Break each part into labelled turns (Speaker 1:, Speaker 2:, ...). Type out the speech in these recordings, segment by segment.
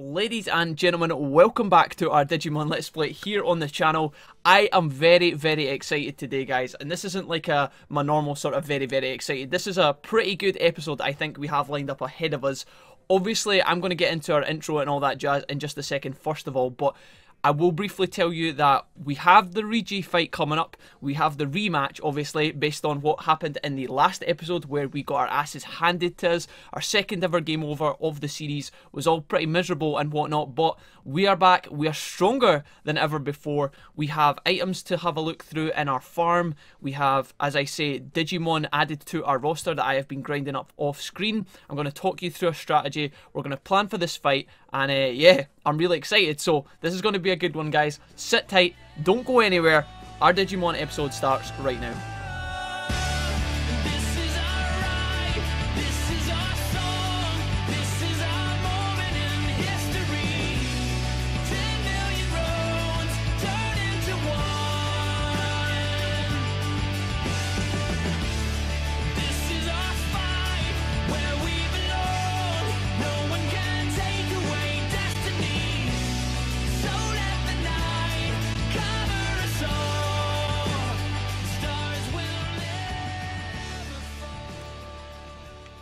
Speaker 1: Ladies and gentlemen, welcome back to our Digimon Let's Play here on the channel. I am very excited today, guys, and this isn't like my normal sort of very excited. This is a pretty good episode I think we have lined up ahead of us. Obviously, I'm going to get into our intro and all that jazz in just a second first of all, but I will briefly tell you that we have the Ryuji fight coming up. We have the rematch, obviously, based on what happened in the last episode where we got our asses handed to us. Our second ever game over of the series was all pretty miserable and whatnot, but we are back. We are stronger than ever before. We have items to have a look through in our farm. We have, as I say, Digimon added to our roster that I have been grinding up off screen. I'm going to talk you through a strategy. We're going to plan for this fight, and yeah, I'm really excited. So this is going to be a good one, guys. Sit tight, don't go anywhere. Our Digimon episode starts right now.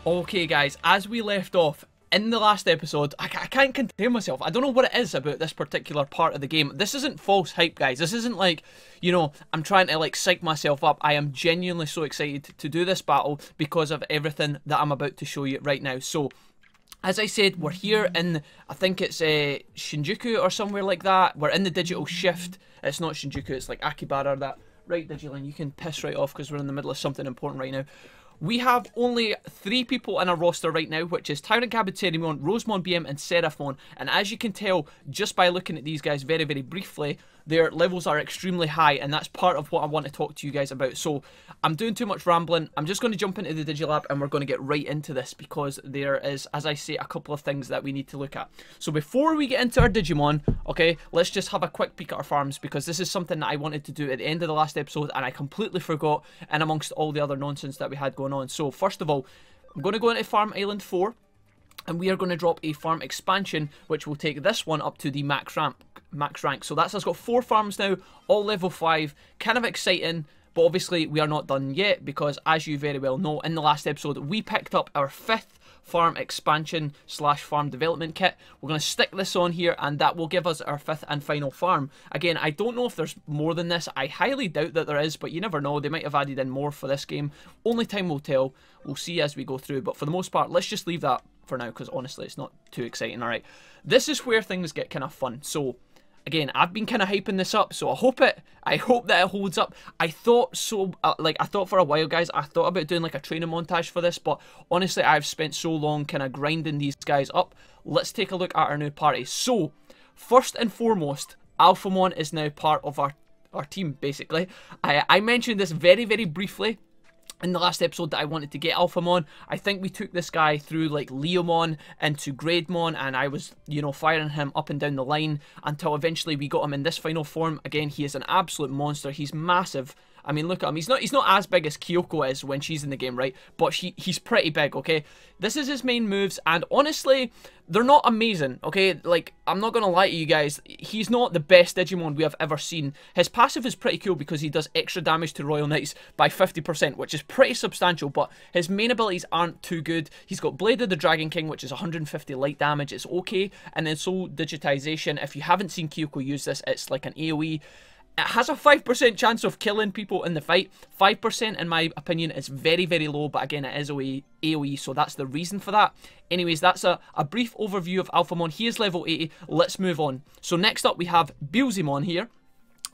Speaker 1: Okay guys, as we left off in the last episode, I can't contain myself. I don't know what it is about this particular part of the game. This isn't false hype, guys. This isn't like, you know, I'm trying to like psych myself up. I am genuinely so excited to do this battle because of everything that I'm about to show you right now. So, as I said, we're here in, I think it's Shinjuku or somewhere like that. We're in the digital shift. It's not Shinjuku, it's like Akihabara. That. Right, Digilin, you can piss right off because we're in the middle of something important right now. We have only 3 people in our roster right now, which is Tyrant Kabuterimon, Rosemon BM, and Seraphon. And as you can tell, just by looking at these guys very briefly, their levels are extremely high, and that's part of what I want to talk to you guys about. So, I'm doing too much rambling. I'm just going to jump into the Digilab, and we're going to get right into this, because there is, as I say, a couple of things that we need to look at. So, before we get into our Digimon, okay, let's just have a quick peek at our farms, because this is something that I wanted to do at the end of the last episode, and I completely forgot, and amongst all the other nonsense that we had going on. So, first of all, I'm going to go into Farm Island 4, and we are going to drop a farm expansion, which will take this one up to the max rank. So that's us got 4 farms now, all level 5, kind of exciting, but obviously we are not done yet, because as you very well know, in the last episode, we picked up our 5th farm expansion / farm development kit. We're going to stick this on here, and that will give us our 5th and final farm. Again, I don't know if there's more than this. I highly doubt that there is, but you never know. They might have added in more for this game. Only time will tell. We'll see as we go through, but for the most part, let's just leave that for now, because honestly, it's not too exciting. Alright, this is where things get kind of fun. So, again, I've been kind of hyping this up, so I hope that it holds up. I thought for a while, guys, I thought about doing like a training montage for this, but honestly, I've spent so long kind of grinding these guys up. Let's take a look at our new party. So, first and foremost, Alphamon is now part of our team, basically. I mentioned this very briefly in the last episode that I wanted to get Alphamon. I think we took this guy through like Leomon into Grademon, and I was, you know, firing him up and down the line until eventually we got him in this final form. Again, he is an absolute monster. He's massive. I mean, look at him. He's not as big as Kyoko is when she's in the game, right? But he's pretty big, okay? This is his main moves, and honestly, they're not amazing, okay? Like, I'm not going to lie to you guys. He's not the best Digimon we have ever seen. His passive is pretty cool because he does extra damage to Royal Knights by 50%, which is pretty substantial, but his main abilities aren't too good. He's got Blade of the Dragon King, which is 150 light damage. It's okay. And then Soul Digitization. If you haven't seen Kyoko use this, it's like an AoE. It has a 5% chance of killing people in the fight. 5% in my opinion is very low, but again, it is AoE, so that's the reason for that. Anyways, that's a brief overview of Alphamon. He is level 80. Let's move on. So next up we have Beelzemon here.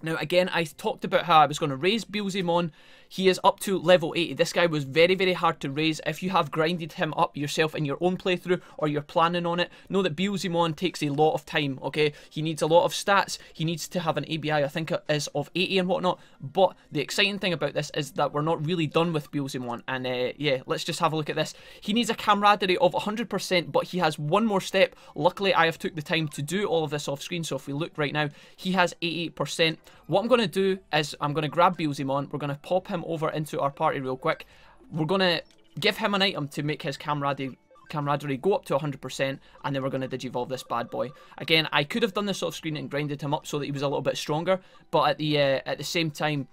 Speaker 1: Now again, I talked about how I was going to raise Beelzemon. He is up to level 80. This guy was very hard to raise. If you have grinded him up yourself in your own playthrough, or you're planning on it, know that Beelzemon takes a lot of time, okay? He needs a lot of stats. He needs to have an ABI, I think it is, of 80 and whatnot. But the exciting thing about this is that we're not really done with Beelzemon. And yeah, let's just have a look at this. He needs a camaraderie of 100%, but he has one more step. Luckily, I have took the time to do all of this off screen, so if we look right now, he has 88%. What I'm going to do is I'm going to grab Beelzemon. We're going to pop him over into our party real quick. We're going to give him an item to make his camaraderie camaraderie go up to 100%, and then we're going to digivolve this bad boy. Again, I could have done this off screen and grinded him up so that he was a little bit stronger, but at the same time,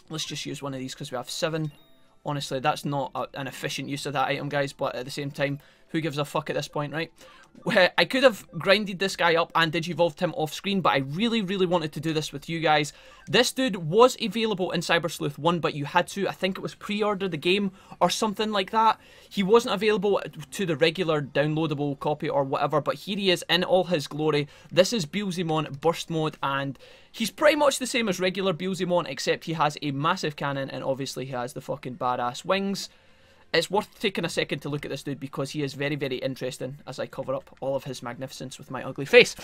Speaker 1: let's just use one of these because we have 7. Honestly, that's not an efficient use of that item, guys, but at the same time, who gives a fuck at this point, right? I could have grinded this guy up and digivolved him off screen, but I really, really wanted to do this with you guys. This dude was available in Cyber Sleuth 1, but you had to, I think it was pre-order the game or something like that. He wasn't available to the regular downloadable copy or whatever, but here he is in all his glory. This is Beelzemon Burst Mode, and he's pretty much the same as regular Beelzemon, except he has a massive cannon, and obviously he has the fucking badass wings. It's worth taking a second to look at this dude because he is very, very interesting as I cover up all of his magnificence with my ugly face.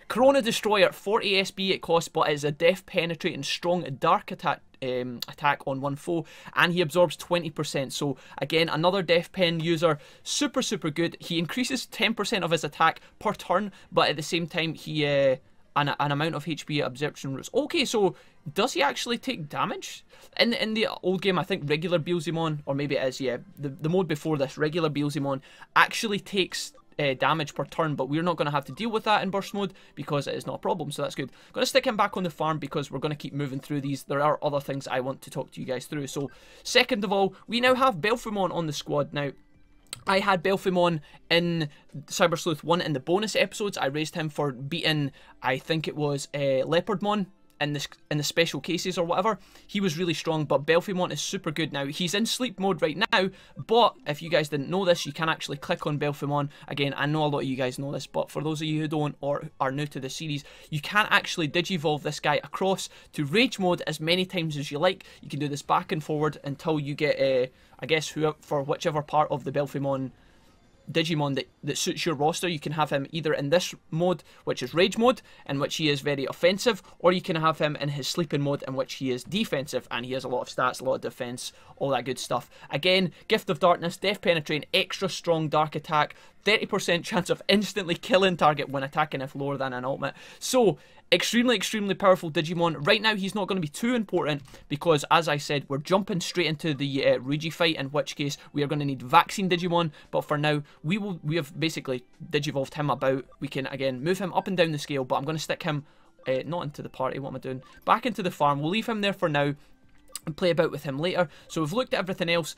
Speaker 1: Corona Destroyer, 40 SB it costs, but it is a death penetrating strong dark attack on one foe, and he absorbs 20%. So again, another death pen user, super, super good. He increases 10% of his attack per turn, but at the same time, he an amount of HP absorption routes. Okay, so does he actually take damage? In the old game, I think regular Beelzemon, or maybe it is, yeah, the mode before this, regular Beelzemon actually takes damage per turn, but we're not going to have to deal with that in burst mode because it is not a problem, so that's good. I'm going to stick him back on the farm because we're going to keep moving through these. There are other things I want to talk to you guys through. So second of all, we now have Belphemon on the squad. Now, I had Belphemon in Cyber Sleuth 1 in the bonus episodes. I raised him for beating, I think it was Leopardmon in the special cases or whatever. He was really strong, but Belphemon is super good now. He's in sleep mode right now, but if you guys didn't know this, you can actually click on Belphemon. Again, I know a lot of you guys know this, but for those of you who don't or are new to the series, you can actually digivolve this guy across to Rage mode as many times as you like. You can do this back and forward until you get, I guess, for whichever part of the Belphemon Digimon that suits your roster. You can have him either in this mode, which is Rage mode, in which he is very offensive, or you can have him in his sleeping mode, in which he is defensive, and he has a lot of stats, a lot of defense, all that good stuff. Again, Gift of Darkness, Death Penetrating, extra strong dark attack, 30% chance of instantly killing target when attacking if lower than an ultimate. So, extremely, extremely powerful Digimon. Right now, he's not going to be too important because, as I said, we're jumping straight into the Ryuji fight, in which case we are going to need Vaccine Digimon. But for now, we have basically digivolved him about. We can, again, move him up and down the scale, but I'm going to stick him, not into the party, what am I doing? Back into the farm. We'll leave him there for now and play about with him later. So we've looked at everything else.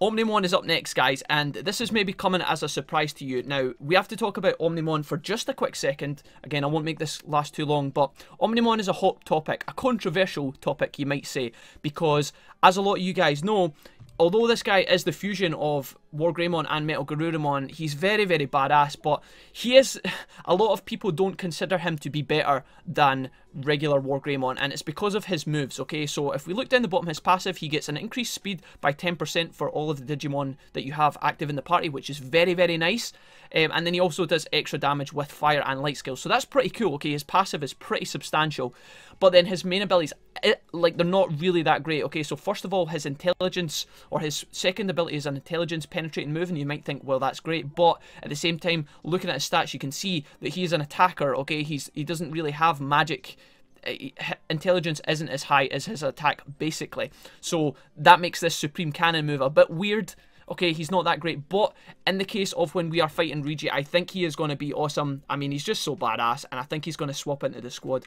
Speaker 1: Omnimon is up next, guys, and this is maybe coming as a surprise to you. Now, we have to talk about Omnimon for just a quick second. Again, I won't make this last too long, but Omnimon is a hot topic, a controversial topic, you might say, because, as a lot of you guys know, although this guy is the fusion of Wargreymon and Metal Garurumon, he's very, very badass, but he is, a lot of people don't consider him to be better than regular Wargreymon, and it's because of his moves, okay? So if we look down the bottom, his passive, he gets an increased speed by 10% for all of the Digimon that you have active in the party, which is very, very nice. And then he also does extra damage with fire and light skills, so that's pretty cool, okay? His passive is pretty substantial, but then his main abilities, like, they're not really that great, okay? So first of all, his intelligence, or his second ability is an intelligence penetrating move, and you might think, well, that's great, but at the same time, looking at his stats, you can see that he is an attacker, okay? He doesn't really have magic. Intelligence isn't as high as his attack, basically, so that makes this Supreme Cannon move a bit weird. Okay, he's not that great, but in the case of when we are fighting Ryuji, I think he is going to be awesome. I mean, he's just so badass, and I think he's going to swap into the squad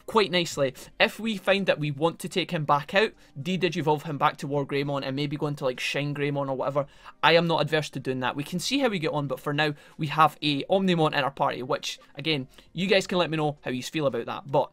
Speaker 1: quite nicely. If we find that we want to take him back out, de-digivolve him back to Wargreymon, and maybe go into like Shine Greymon or whatever, I am not adverse to doing that. We can see how we get on, but for now, we have a Omnimon in our party, which, again, you guys can let me know how you feel about that. But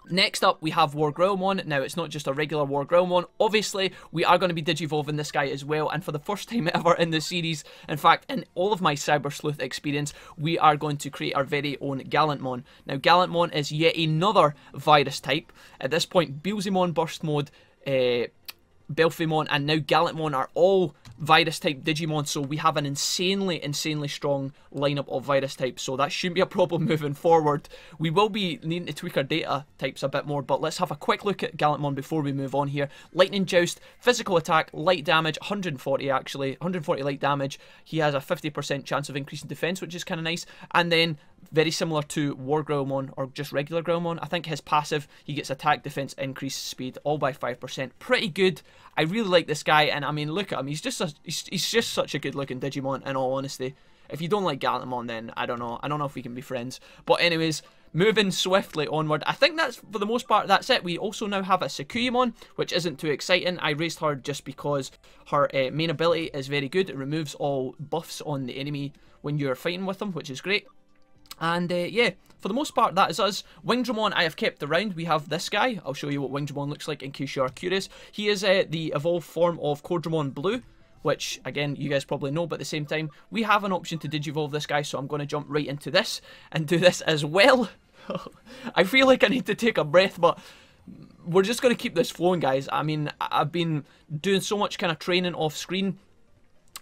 Speaker 1: next up, we have Wargreymon. Now, it's not just a regular Wargreymon. Obviously, we are going to be digivolving this guy as well, and for the first time ever in the series, in fact, in all of my Cyber Sleuth experience, we are going to create our very own Gallantmon. Now, Gallantmon is yet another virus type. At this point, Beelzemon Burst Mode, Belphemon, and now Gallantmon are all virus type Digimon, so we have an insanely strong lineup of virus types, so that shouldn't be a problem moving forward. We will be needing to tweak our data types a bit more, but let's have a quick look at Gallantmon before we move on here. Lightning Joust, physical attack, light damage, 140 actually, 140 light damage. He has a 50% chance of increasing defense, which is kind of nice, and then Very similar to War Growlmon or just regular Growlmon. I think his passive, he gets attack, defense, increases speed, all by 5%. Pretty good. I really like this guy, and I mean, look at him. He's just such a good looking Digimon, in all honesty. If you don't like Galamon, then I don't know. I don't know if we can be friends. But anyways, moving swiftly onward, I think that's, for the most part, that's it. We also now have a Sakuyamon, which isn't too exciting. I raised her just because her main ability is very good. It removes all buffs on the enemy when you're fighting with them, which is great. And yeah, for the most part, that is us. Wingdramon I have kept around. We have this guy. I'll show you what Wingdramon looks like in case you are curious. He is the evolved form of Cordramon Blue, which, again, you guys probably know, but at the same time, we have an option to Digivolve this guy, so I'm going to jump right into this and do this as well. I feel like I need to take a breath, but we're just going to keep this flowing, guys. I mean, I've been doing so much kind of training off screen.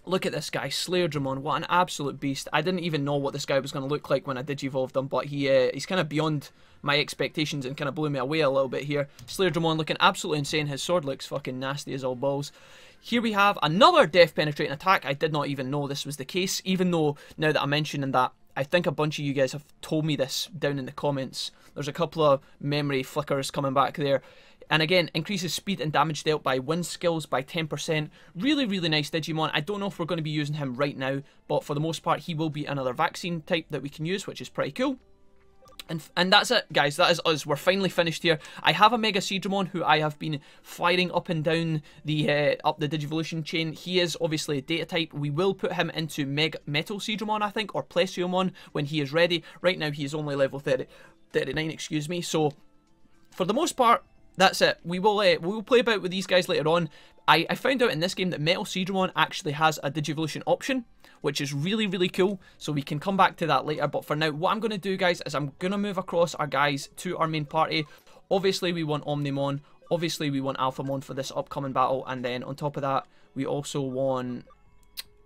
Speaker 1: Look at this guy, Slayerdramon, what an absolute beast. I didn't even know what this guy was going to look like when I Digivolved him, but he's kind of beyond my expectations and kind of blew me away a little bit here. Slayerdramon looking absolutely insane. His sword looks fucking nasty as all balls. Here we have another Death Penetrating Attack. I did not even know this was the case, even though, now that I'm mentioning that, I think a bunch of you guys have told me this down in the comments. There's a couple of memory flickers coming back there. And again, increases speed and damage dealt by wind skills by 10%. Really, really nice Digimon. I don't know if we're going to be using him right now, but for the most part, he will be another vaccine type that we can use, which is pretty cool. And that's it, guys. That is us. We're finally finished here. I have a Mega Seadramon who I have been firing up and down the Digivolution chain. He is obviously a data type. We will put him into Metal Seadramon, I think, or Plesiomon when he is ready. Right now, he is only level 39, excuse me. So, for the most part, that's it. We will play about with these guys later on. I found out in this game that Metal Seadramon actually has a Digivolution option, which is really, really cool. So we can come back to that later. But for now, what I'm going to do, guys, is I'm going to move across our guys to our main party. Obviously, we want Omnimon. Obviously, we want Alphamon for this upcoming battle. And then on top of that, we also want...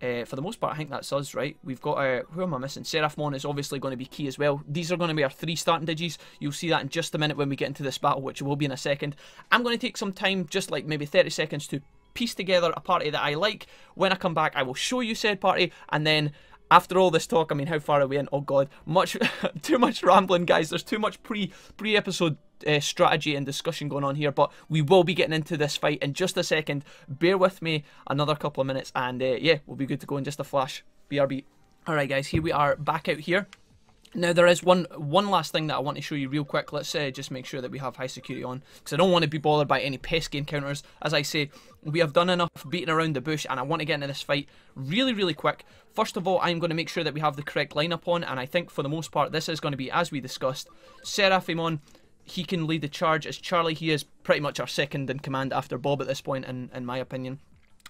Speaker 1: for the most part, I think that's us, right? We've got who am I missing? Seraphmon is obviously going to be key as well. These are going to be our 3 starting digis. You'll see that in just a minute when we get into this battle, which will be in a second. I'm going to take some time, just like maybe 30 seconds, to piece together a party that I like. When I come back, I will show you said party, and then after all this talk, I mean, how far are we in? Oh god, too much rambling, guys. There's too much pre-episode strategy and discussion going on here, but we will be getting into this fight in just a second. Bear with me another couple of minutes, and yeah, we'll be good to go in just a flash. BRB. Alright guys, here we are back out here. Now there is one last thing that I want to show you real quick. Let's just make sure that we have high security on, because I don't want to be bothered by any pesky encounters. As I say, we have done enough beating around the bush, and I want to get into this fight really, really quick. First of all, I'm going to make sure that we have the correct lineup on, and I think for the most part this is going to be, as we discussed, Seraphimon. He can lead the charge as Charlie. He is pretty much our second in command after Bob at this point, in my opinion.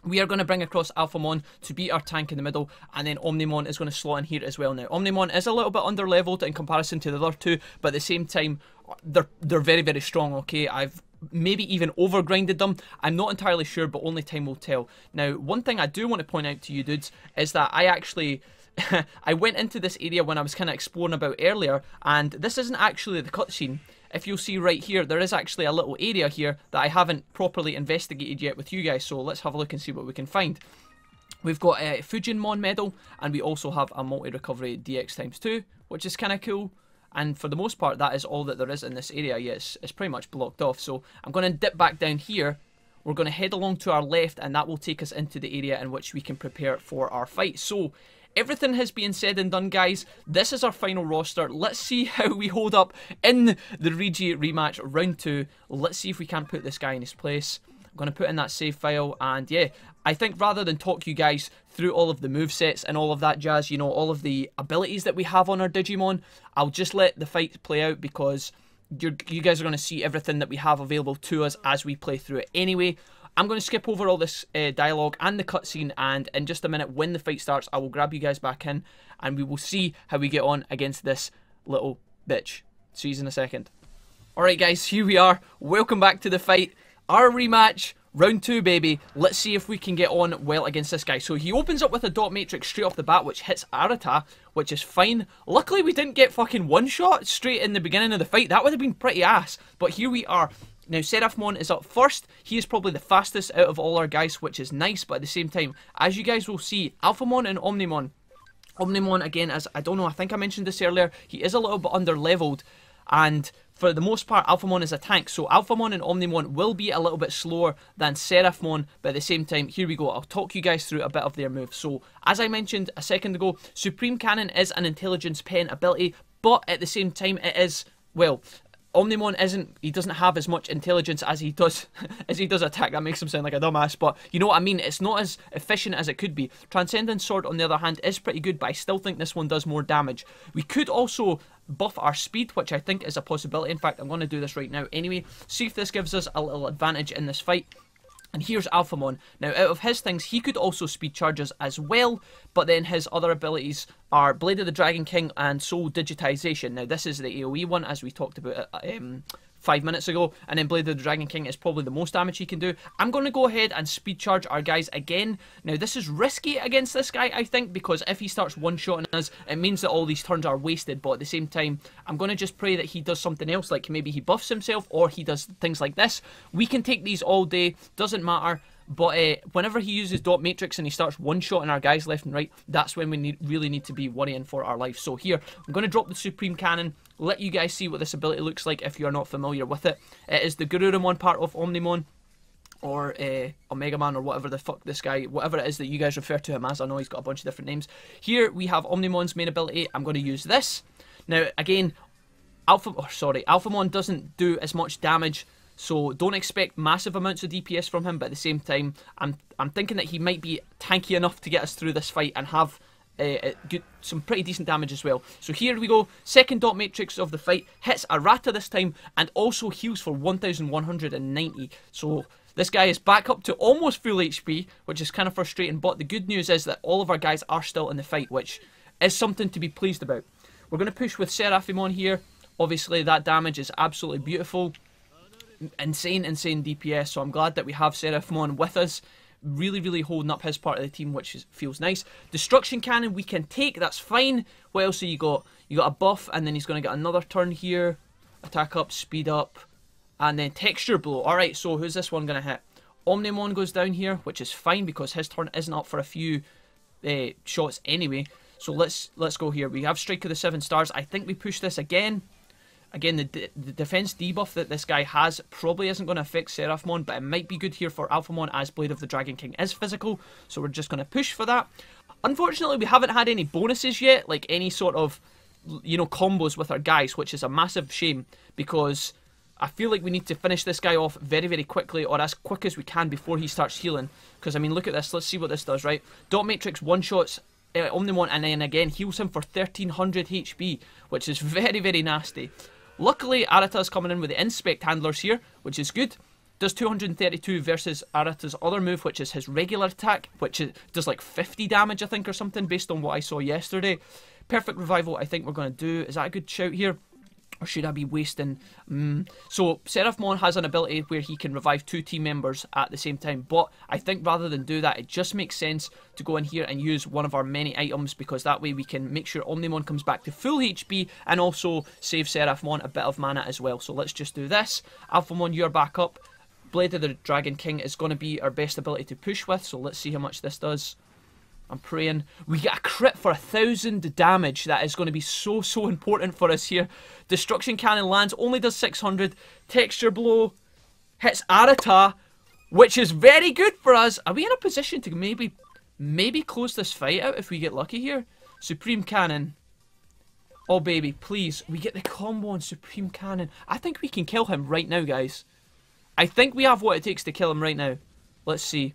Speaker 1: We are going to bring across Alphamon to be our tank in the middle, and then Omnimon is going to slot in here as well. Now, Omnimon is a little bit under-leveled in comparison to the other two, but at the same time, they're very, very strong, okay? I've maybe even over-grinded them. I'm not entirely sure, but only time will tell. Now, one thing I do want to point out to you dudes is that I actually... I went into this area when I was kind of exploring about earlier, and this isn't actually the cutscene. If you'll see right here, there is actually a little area here that I haven't properly investigated yet with you guys, so let's have a look and see what we can find. We've got a Fujinmon medal, and we also have a multi-recovery DX ×2, which is kind of cool. And for the most part, that is all that there is in this area. Yes, it's pretty much blocked off, so I'm going to dip back down here. We're going to head along to our left, and that will take us into the area in which we can prepare for our fight. So, everything has been said and done, guys. This is our final roster. Let's see how we hold up in the Ryuji rematch round 2. Let's see if we can put this guy in his place. I'm going to put in that save file, and yeah, I think rather than talk you guys through all of the movesets and all of that jazz, you know, all of the abilities that we have on our Digimon, I'll just let the fight play out, because you guys are going to see everything that we have available to us as we play through it anyway. I'm going to skip over all this dialogue and the cutscene, and in just a minute when the fight starts, I will grab you guys back in, and we will see how we get on against this little bitch. See you in a second. Alright guys, here we are. Welcome back to the fight. Our rematch. Round 2, baby. Let's see if we can get on well against this guy. So he opens up with a dot matrix straight off the bat, which hits Arata, which is fine. Luckily, we didn't get fucking one shot straight in the beginning of the fight. That would have been pretty ass. But here we are. Now, Seraphmon is up first. He is probably the fastest out of all our guys, which is nice. But at the same time, as you guys will see, Alphamon and Omnimon Omnimon, again, as I don't know, I think I mentioned this earlier, he is a little bit under-leveled, and for the most part, Alphamon is a tank, so Alphamon and Omnimon will be a little bit slower than Seraphmon, but at the same time, here we go, I'll talk you guys through a bit of their moves. So, as I mentioned a second ago, Supreme Cannon is an Intelligence Pen ability, but at the same time, it is, well, Omnimon isn't, he doesn't have as much intelligence as he does attack. That makes him sound like a dumbass, but you know what I mean, it's not as efficient as it could be. Transcendence Sword, on the other hand, is pretty good, but I still think this one does more damage. We could also buff our speed, which I think is a possibility. In fact, I'm going to do this right now anyway, see if this gives us a little advantage in this fight. And here's Alphamon. Now, out of his things, he could also speed charges as well, but then his other abilities are Blade of the Dragon King and Soul Digitization. Now, this is the AoE one, as we talked about 5 minutes ago, and then Blade of the Dragon King is probably the most damage he can do. I'm going to go ahead and speed charge our guys again. Now, this is risky against this guy, I think, because if he starts one-shotting us, it means that all these turns are wasted, but at the same time, I'm going to just pray that he does something else, like maybe he buffs himself, or he does things like this. We can take these all day, doesn't matter. But whenever he uses Dot Matrix and he starts one-shotting our guys left and right, that's when we really need to be worrying for our life. So here, I'm going to drop the Supreme Cannon, let you guys see what this ability looks like if you are not familiar with it. It is the Garurumon part of Omnimon, or Omega Man, or whatever the fuck this guy, whatever it is that you guys refer to him as. I know he's got a bunch of different names. Here we have Omnimon's main ability. I'm going to use this. Now, again, Alphamon doesn't do as much damage, so don't expect massive amounts of DPS from him, but at the same time, I'm thinking that he might be tanky enough to get us through this fight and have some pretty decent damage as well. So here we go, second Dot Matrix of the fight, hits Arata this time, and also heals for 1190. So this guy is back up to almost full HP, which is kind of frustrating, but the good news is that all of our guys are still in the fight, which is something to be pleased about. We're going to push with Seraphimon here. Obviously, that damage is absolutely beautiful. Insane DPS, so I'm glad that we have Seraphimon with us, really holding up his part of the team, which feels nice. Destruction Cannon we can take, that's fine. What else? So you got a buff, and then he's going to get another turn here, attack up, speed up, and then Texture Blow. Alright, so who's this one going to hit? Omnimon goes down here, which is fine because his turn isn't up for a few shots anyway. So let's go here. We have Strike of the 7 Stars. I think we push this again. Again, the defense debuff that this guy has probably isn't going to affect Seraphimon, but it might be good here for Alphamon, as Blade of the Dragon King is physical, so we're just going to push for that. Unfortunately, we haven't had any bonuses yet, like any sort of, you know, combos with our guys, which is a massive shame, because I feel like we need to finish this guy off very quickly, or as quick as we can before he starts healing. Because, I mean, look at this, let's see what this does, right? Dot Matrix one-shots Omnimon, and then again heals him for 1300 HP, which is very nasty. Luckily, Arata's coming in with the Inspect Handlers here, which is good. Does 232 versus Arata's other move, which is his regular attack, which does like 50 damage, I think, or something, based on what I saw yesterday. Perfect Revival, I think we're going to do. Is that a good shout here? Or should I be wasting? So, Seraphimon has an ability where he can revive 2 team members at the same time. But I think rather than do that, it just makes sense to go in here and use one of our many items, because that way we can make sure Omnimon comes back to full HP and also save Seraphimon a bit of mana as well. So let's just do this. Alphamon, you're back up. Blade of the Dragon King is going to be our best ability to push with, so let's see how much this does. I'm praying. We get a crit for 1000 damage. That is going to be so important for us here. Destruction Cannon lands, only does 600. Texture Blow hits Arata, which is very good for us. Are we in a position to maybe close this fight out if we get lucky here? Supreme Cannon. Oh baby, please. We get the combo on Supreme Cannon. I think we can kill him right now, guys. I think we have what it takes to kill him right now. Let's see.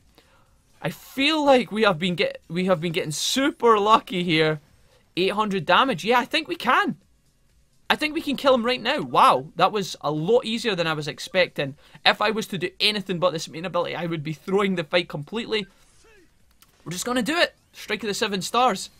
Speaker 1: I feel like we have been getting super lucky here. 800 damage. Yeah, I think we can. I think we can kill him right now. Wow, that was a lot easier than I was expecting. If I was to do anything but this main ability, I would be throwing the fight completely. We're just going to do it. Strike of the 7 Stars.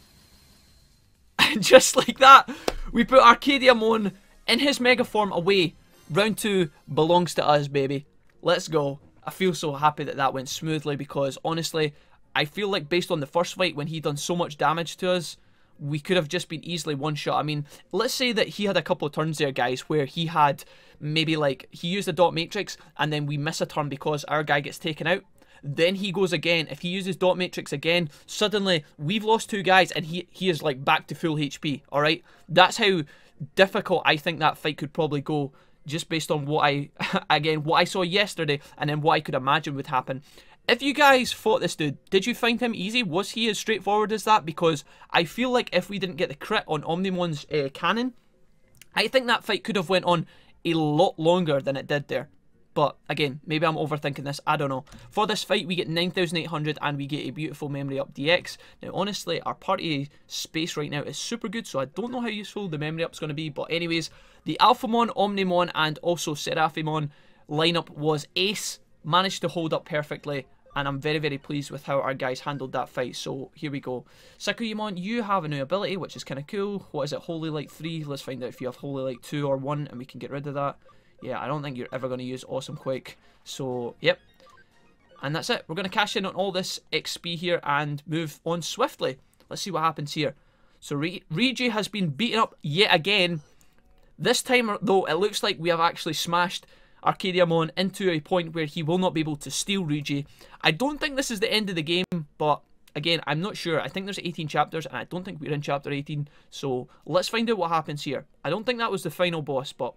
Speaker 1: And just like that, we put Arcadiamon in his mega form away. Round 2 belongs to us, baby. Let's go. I feel so happy that that went smoothly, because honestly, I feel like based on the first fight when he done so much damage to us, we could have just been easily one shot. I mean, let's say that he had a couple of turns there, guys, where he had maybe like, he used a Dot Matrix and then we miss a turn because our guy gets taken out. then he goes again. If he uses dot matrix again, suddenly we've lost 2 guys and he is like back to full HP, alright? That's how difficult I think that fight could probably go, just based on what I saw yesterday and then what I could imagine would happen. If you guys fought this dude, did you find him easy? Was he as straightforward as that? Because I feel like if we didn't get the crit on Omnimon's cannon, I think that fight could have went on a lot longer than it did there. But again, maybe I'm overthinking this, I don't know. For this fight, we get 9,800 and we get a beautiful memory up DX. Now, honestly, our party space right now is super good, so I don't know how useful the memory up is going to be. But anyways, the Alphamon, Omnimon, and also Seraphimon lineup was ace. Managed to hold up perfectly, and I'm very, very pleased with how our guys handled that fight. So here we go. Sakuyamon, you have a new ability, which is kind of cool. What is it? Holy Light 3. Let's find out if you have Holy Light 2 or 1, and we can get rid of that. Yeah, I don't think you're ever going to use Awesome Quake. So, yep. And that's it. We're going to cash in on all this XP here and move on swiftly. Let's see what happens here. So, Ryuji has been beaten up yet again. This time, though, it looks like we have actually smashed Arcadiamon into a point where he will not be able to steal Ryuji. I don't think this is the end of the game, but again, I'm not sure. I think there's 18 chapters, and I don't think we're in chapter 18. So, let's find out what happens here. I don't think that was the final boss, but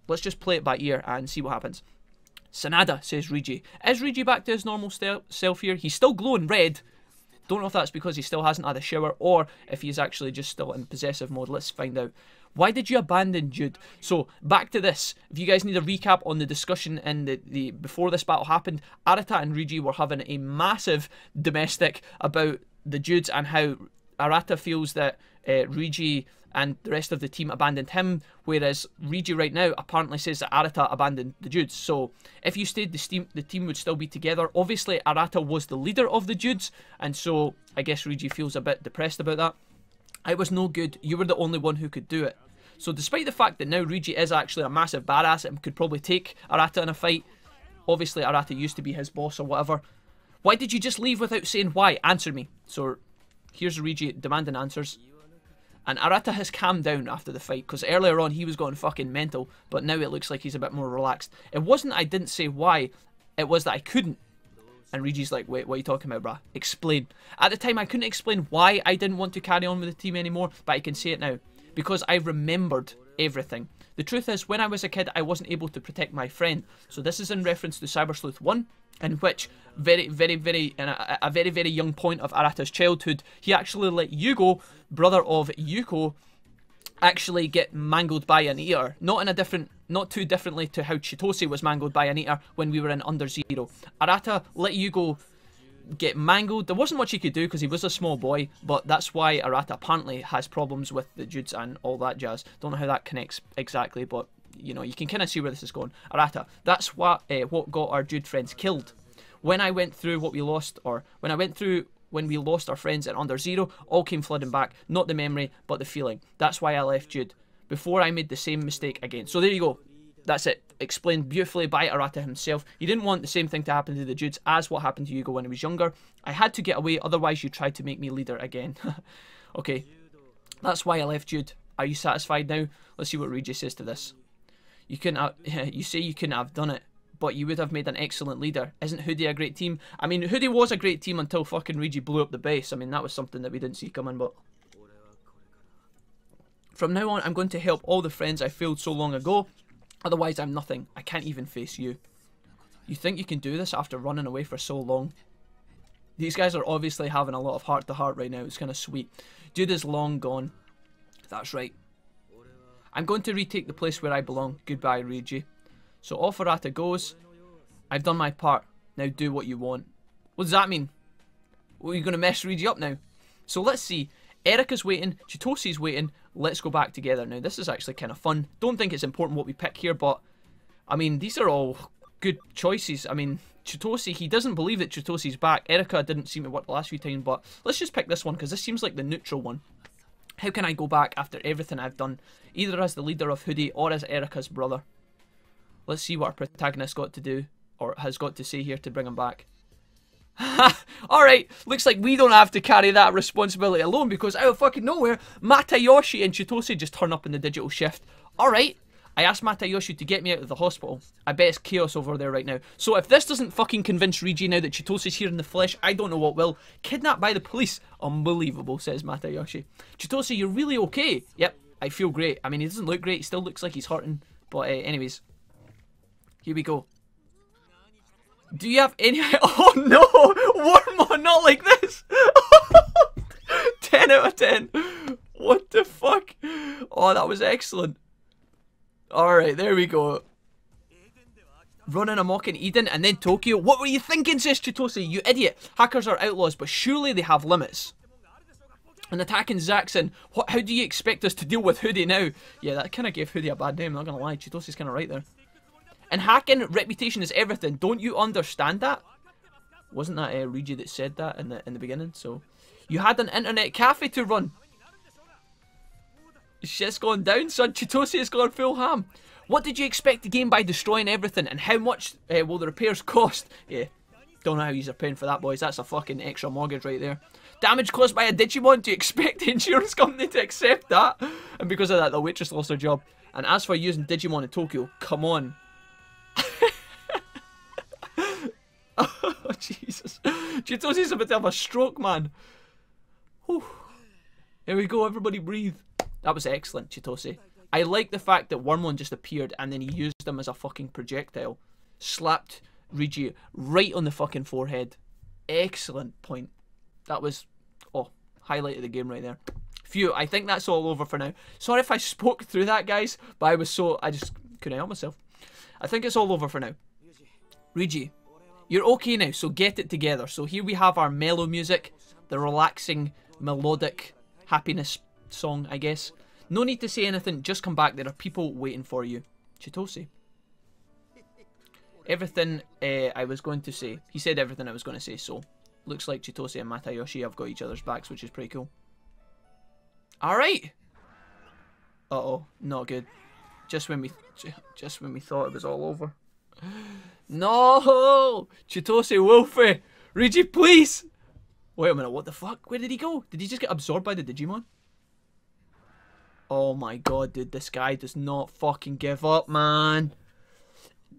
Speaker 1: let's just play it by ear and see what happens. Sanada, says Ryuji. Is Ryuji back to his normal self here? He's still glowing red. Don't know if that's because he still hasn't had a shower or if he's actually just still in possessive mode. Let's find out. Why did you abandon Jude? So, back to this. If you guys need a recap on the discussion in the before this battle happened, Arata and Ryuji were having a massive domestic about the Judes and how Arata feels that Ryuji and the rest of the team abandoned him, whereas Ryuji right now apparently says that Arata abandoned the Judes. So, if you stayed, the team would still be together. Obviously, Arata was the leader of the Judes, and so I guess Ryuji feels a bit depressed about that. I was no good. You were the only one who could do it. So despite the fact that now Ryuji is actually a massive badass and could probably take Arata in a fight, obviously Arata used to be his boss or whatever, why did you just leave without saying why? Answer me. So here's Ryuji demanding answers. And Arata has calmed down after the fight, because earlier on he was going fucking mental, but now it looks like he's a bit more relaxed. It wasn't I didn't say why, it was that I couldn't. And Ryuji's like, wait, what are you talking about, brah? Explain. At the time I couldn't explain why I didn't want to carry on with the team anymore, but I can say it now. Because I remembered everything. The truth is, when I was a kid, I wasn't able to protect my friend. So this is in reference to Cyber Sleuth 1, in which, in a very, very young point of Arata's childhood, he actually let Yugo, brother of Yuko, actually get mangled by an eater. Not too differently to how Chitose was mangled by an eater when we were in Under Zero. Arata let Yugo get mangled. There wasn't much he could do because he was a small boy, but that's why Arata apparently has problems with the Judes and all that jazz. Don't know how that connects exactly, but you know, you can kind of see where this is going. Arata, that's what got our Jude friends killed. When I went through what we lost, or when we lost our friends at Under Zero, all came flooding back. Not the memory, but the feeling. That's why I left Jude, before I made the same mistake again. So there you go. That's it. Explained beautifully by Arata himself. He didn't want the same thing to happen to the Judes as what happened to Yugo when he was younger. I had to get away, otherwise you tried to make me leader again. Okay. That's why I left Jude. Are you satisfied now? Let's see what Ryuji says to this. You say you couldn't have done it, but you would have made an excellent leader. Isn't Hoodie a great team? I mean, Hoodie was a great team until fucking Ryuji blew up the base. I mean, that was something that we didn't see coming, but from now on, I'm going to help all the friends I failed so long ago. Otherwise, I'm nothing. I can't even face you. You think you can do this after running away for so long? These guys are obviously having a lot of heart-to-heart right now. It's kind of sweet. Jude is long gone. That's right. I'm going to retake the place where I belong. Goodbye, Ryuji. So off Arata goes. I've done my part. Now do what you want. What does that mean? Well, are you going to mess Ryuji up now? So let's see. Erika's waiting. Chitose's waiting. Let's go back together. Now, this is actually kind of fun. Don't think it's important what we pick here, but I mean, these are all good choices. I mean, Chitose, he doesn't believe that Chitose's back. Erika didn't seem to work the last few times, but let's just pick this one because this seems like the neutral one. How can I go back after everything I've done, either as the leader of Hoodie or as Erika's brother? Let's see what our protagonist got to do, or has got to say here to bring him back. Alright, looks like we don't have to carry that responsibility alone, because out of fucking nowhere, Matayoshi and Chitose just turn up in the digital shift. Alright, I asked Matayoshi to get me out of the hospital. I bet it's chaos over there right now. So if this doesn't fucking convince Ryuji now that Chitose's here in the flesh, I don't know what will. Kidnapped by the police. Unbelievable, says Matayoshi. Chitose, you're really okay. Yep, I feel great. I mean, he doesn't look great. He still looks like he's hurting. But anyways, here we go. Do you have any... Oh no! Wormon, not like this! 10 out of 10. What the fuck? Oh, that was excellent. Alright, there we go. Running amok in Eden and then Tokyo. What were you thinking, says Chitose? You idiot. Hackers are outlaws, but surely they have limits. And attacking Zaxxon. How do you expect us to deal with Hoodie now? Yeah, that kind of gave Hoodie a bad name, not gonna lie. Chitose's kind of right there. And hacking, reputation is everything. Don't you understand that? Wasn't that Ryuji that said that in the beginning? So, you had an internet cafe to run. Shit's gone down, son. Chitose has gone full ham. What did you expect to gain by destroying everything? And how much will the repairs cost? Yeah, don't know how you're paying for that, boys. That's a fucking extra mortgage right there. Damage caused by a Digimon. Do you expect the insurance company to accept that? And because of that, the waitress lost her job. And as for using Digimon in Tokyo, come on. Oh, Jesus. Chitose's about to have a stroke, man. Whew. Here we go, everybody breathe. That was excellent, Chitose. I like the fact that Wormon just appeared and then he used them as a fucking projectile. Slapped Ryuji right on the fucking forehead. Excellent point. That was, oh, highlight of the game right there. Phew, I think that's all over for now. Sorry if I spoke through that, guys, but I just couldn't help myself. I think it's all over for now. Ryuji, you're okay now, so get it together. So here we have our mellow music, the relaxing, melodic happiness song, I guess. No need to say anything, just come back. There are people waiting for you. Chitose. Everything I was going to say. He said everything I was going to say, so looks like Chitose and Matayoshi have got each other's backs, which is pretty cool. Alright. Uh-oh, not good. Just when we thought it was all over. No! Chitose, Wolfie! Ryuji, please! Wait a minute, what the fuck? Where did he go? Did he just get absorbed by the Digimon? Oh my god, dude, this guy does not fucking give up, man.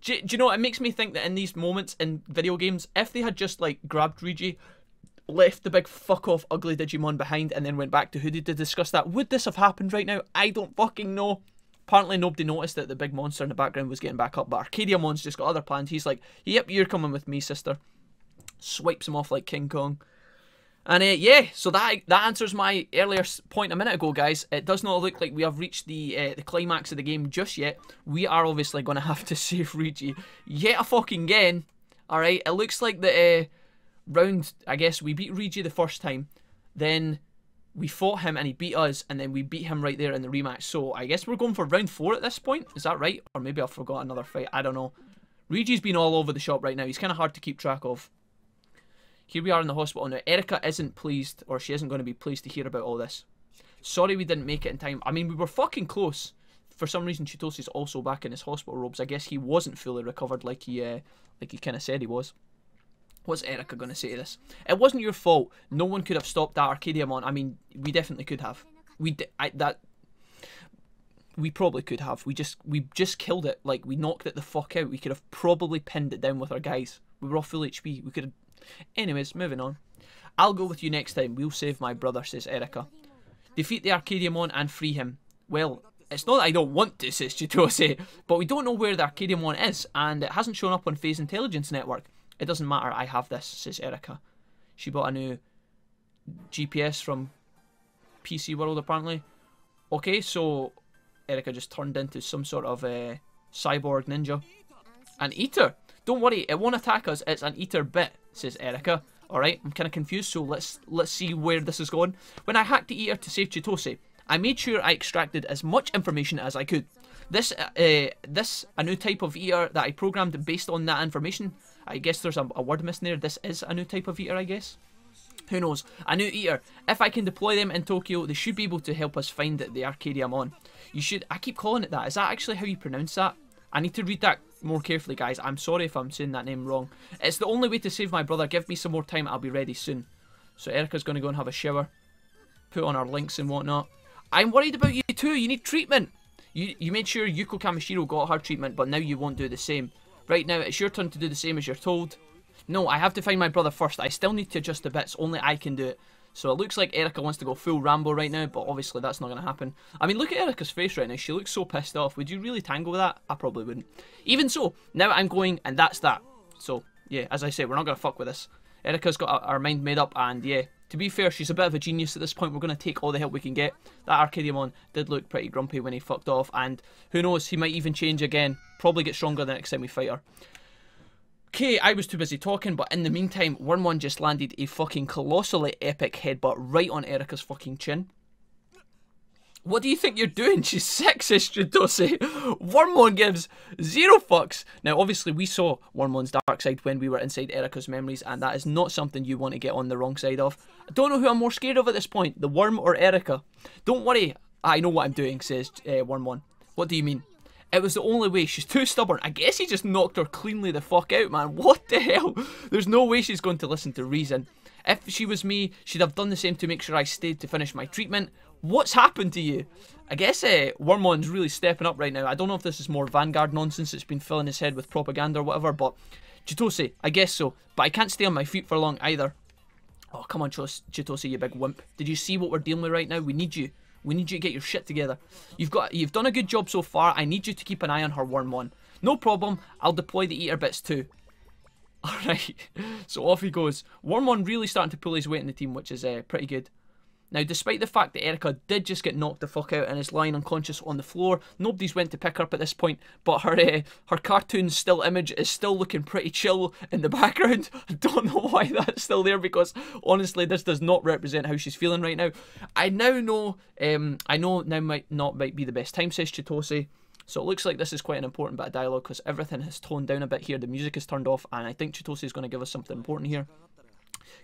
Speaker 1: Do you know what? It makes me think that in these moments in video games, if they had just, like, grabbed Ryuji, left the big fuck-off ugly Digimon behind, and then went back to Hoodie to discuss that, would this have happened right now? I don't fucking know. Apparently nobody noticed that the big monster in the background was getting back up, but Arcadiamon's just got other plans. He's like, yep, you're coming with me, sister. Swipes him off like King Kong. And yeah, so that answers my earlier point a minute ago, guys. It does not look like we have reached the climax of the game just yet. We are obviously going to have to save Ryuji yet a fucking again. Alright, it looks like the round, I guess, we beat Ryuji the first time. Then we fought him and he beat us, and then we beat him right there in the rematch. So I guess we're going for round 4 at this point. Is that right? Or maybe I forgot another fight. I don't know. Ryuji's been all over the shop right now. He's kind of hard to keep track of. Here we are in the hospital now. Erika isn't pleased, or she isn't going to be pleased to hear about all this. Sorry we didn't make it in time. I mean, we were fucking close. For some reason, Chitose's also back in his hospital robes. I guess he wasn't fully recovered like he kind of said he was. What's Erika going to say to this? It wasn't your fault. No one could have stopped that Arcadiamon. I mean, we definitely could have. We probably could have. We just killed it. Like, we knocked it the fuck out. We could have probably pinned it down with our guys. We were all full HP. We could have... Anyways, moving on. I'll go with you next time. We'll save my brother, says Erika. Defeat the Arcadiamon and free him. Well, it's not that I don't want to, says Chitose, but we don't know where the Arcadiamon is, and it hasn't shown up on Phase Intelligence Network. It doesn't matter, I have this, says Erika. She bought a new GPS from PC World, apparently. Okay, so Erika just turned into some sort of cyborg ninja. An eater! Don't worry, it won't attack us, it's an eater bit, says Erika. Alright, I'm kind of confused, so let's see where this is going. When I hacked the eater to save Chitose, I made sure I extracted as much information as I could. This a new type of eater that I programmed based on that information. I guess there's a word missing there. This is a new type of eater, I guess. Who knows? A new eater. If I can deploy them in Tokyo, they should be able to help us find the Arcadiamon. You should... I keep calling it that. Is that actually how you pronounce that? I need to read that more carefully, guys. I'm sorry if I'm saying that name wrong. It's the only way to save my brother. Give me some more time. I'll be ready soon. So Erika's going to go and have a shower. Put on our links and whatnot. I'm worried about you too. You need treatment. You made sure Yuko Kamishiro got her treatment, but now you won't do the same. Right now, it's your turn to do the same as you're told. No, I have to find my brother first. I still need to adjust the bits. Only I can do it. So it looks like Erika wants to go full Rambo right now, but obviously that's not going to happen. I mean, look at Erika's face right now. She looks so pissed off. Would you really tangle with that? I probably wouldn't. Even so, now I'm going, and that's that. So, yeah, as I say, we're not going to fuck with this. Erika's got our mind made up, and yeah, to be fair, she's a bit of a genius at this point. We're going to take all the help we can get. That Arcadiamon did look pretty grumpy when he fucked off, and who knows, he might even change again. Probably get stronger the next time we fight her. Okay, I was too busy talking, but in the meantime, Wormmon just landed a fucking colossally epic headbutt right on Erika's fucking chin. What do you think you're doing? She's sexist, Jitose. Wormmon gives 0 fucks. Now, obviously, we saw Wormmon's dark side when we were inside Erika's memories, and that is not something you want to get on the wrong side of. I don't know who I'm more scared of at this point, the worm or Erika. Don't worry, I know what I'm doing, says Wormmon. What do you mean? It was the only way. She's too stubborn. I guess he just knocked her cleanly the fuck out, man. What the hell? There's no way she's going to listen to reason. If she was me, she'd have done the same to make sure I stayed to finish my treatment. What's happened to you? I guess Wormmon's really stepping up right now. I don't know if this is more Vanguard nonsense that's been filling his head with propaganda or whatever, but Chitose, I guess so. But I can't stay on my feet for long either. Oh, come on, Chitose, you big wimp. Did you see what we're dealing with right now? We need you. We need you to get your shit together. You've done a good job so far. I need you to keep an eye on her, Wormmon. No problem. I'll deploy the eater bits too. Alright, so off he goes. Wormmon really starting to pull his weight in the team, which is pretty good. Now, despite the fact that Erika did just get knocked the fuck out and is lying unconscious on the floor, nobody's went to pick her up at this point, but her cartoon still image is still looking pretty chill in the background. I don't know why that's still there, because honestly, this does not represent how she's feeling right now. I now know, now might not be the best time, says Chitose. So it looks like this is quite an important bit of dialogue, because everything has toned down a bit here. The music is turned off, and I think Chitose is going to give us something important here.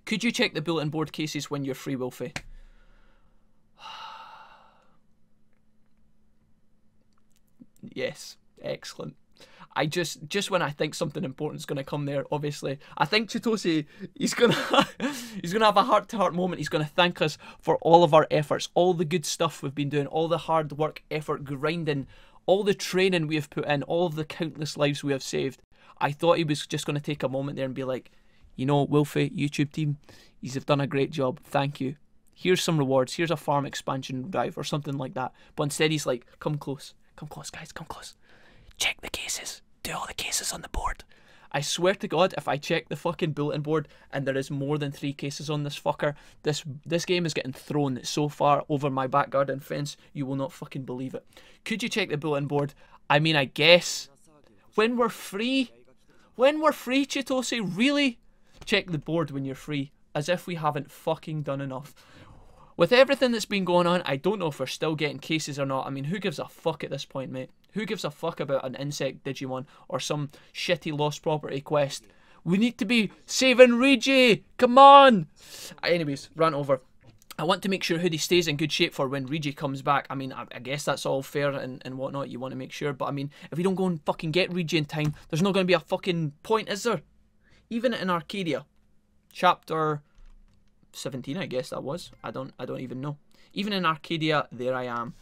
Speaker 1: Could you check the bulletin board cases when you're free, Wolfie? Yes, excellent. I just when I think something important is going to come there, obviously, I think Chitose, he's gonna have a heart-to-heart moment. He's going to thank us for all of our efforts, all the good stuff we've been doing, all the hard work, effort, grinding, all the training we have put in, all of the countless lives we have saved. I thought he was just going to take a moment there and be like, you know, Wolfie, YouTube team, you've done a great job. Thank you. Here's some rewards. Here's a farm expansion drive or something like that. But instead he's like, come close. Come close, guys. Come close. Check the cases. Do all the cases on the board. I swear to God, if I check the fucking bulletin board and there is more than 3 cases on this fucker, this game is getting thrown so far over my back garden fence, you will not fucking believe it. Could you check the bulletin board? I mean, I guess. When we're free? When we're free, Chitose? Really? Check the board when you're free. As if we haven't fucking done enough. With everything that's been going on, I don't know if we're still getting cases or not. I mean, who gives a fuck at this point, mate? Who gives a fuck about an insect Digimon or some shitty lost property quest? We need to be saving Ryuji! Come on! Anyways, rant over. I want to make sure Hoodie stays in good shape for when Ryuji comes back. I mean, I guess that's all fair and whatnot. You want to make sure. But I mean, if we don't go and fucking get Ryuji in time, there's not going to be a fucking point, is there? Even in Arcadia. Chapter 17, I guess that was. I don't even know. Even in Arcadia, there I am.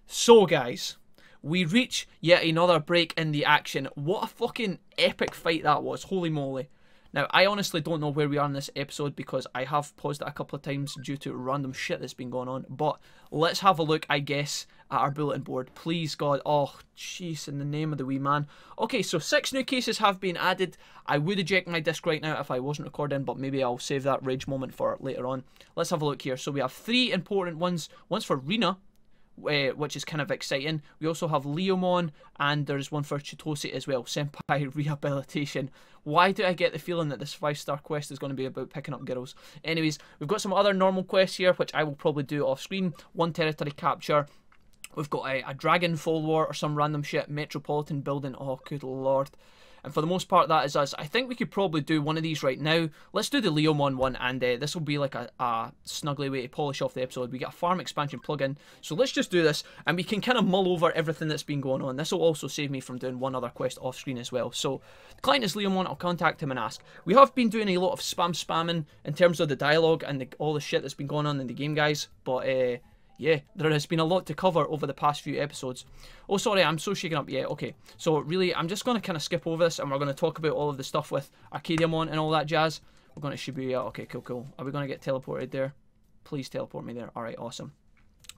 Speaker 1: So, guys, we reach yet another break in the action. What a fucking epic fight that was. Holy moly. Now, I honestly don't know where we are in this episode because I have paused it a couple of times due to random shit that's been going on. But let's have a look, I guess, at our bulletin board. Please, God. Oh, jeez, in the name of the wee man. Okay, so 6 new cases have been added. I would eject my disc right now if I wasn't recording, but maybe I'll save that rage moment for later on. Let's have a look here. So we have 3 important ones. One's for Rina, which is kind of exciting. We also have Leomon, and there's one for Chitose as well. Senpai Rehabilitation. Why do I get the feeling that this 5-star quest is going to be about picking up girls? Anyways, we've got some other normal quests here, which I will probably do off screen. 1 territory capture. We've got a dragon follower or some random shit. Metropolitan building. Oh, good lord. And for the most part, that is us. I think we could probably do one of these right now. Let's do the Leomon one, and this will be like a snuggly way to polish off the episode. We get a farm expansion plugin, so let's just do this, and we can kind of mull over everything that's been going on. This will also save me from doing one other quest off screen as well. So, the client is Leomon. I'll contact him and ask. We have been doing a lot of spamming in terms of the dialogue and all the shit that's been going on in the game, guys. But yeah, there has been a lot to cover over the past few episodes. Oh, sorry, I'm so shaken up. Yeah, okay. So really, I'm just going to kind of skip over this, and we're going to talk about all of the stuff with Arcadiamon and all that jazz. We're going to Shibuya. Okay, cool, cool. Are we going to get teleported there? Please teleport me there. Alright, awesome.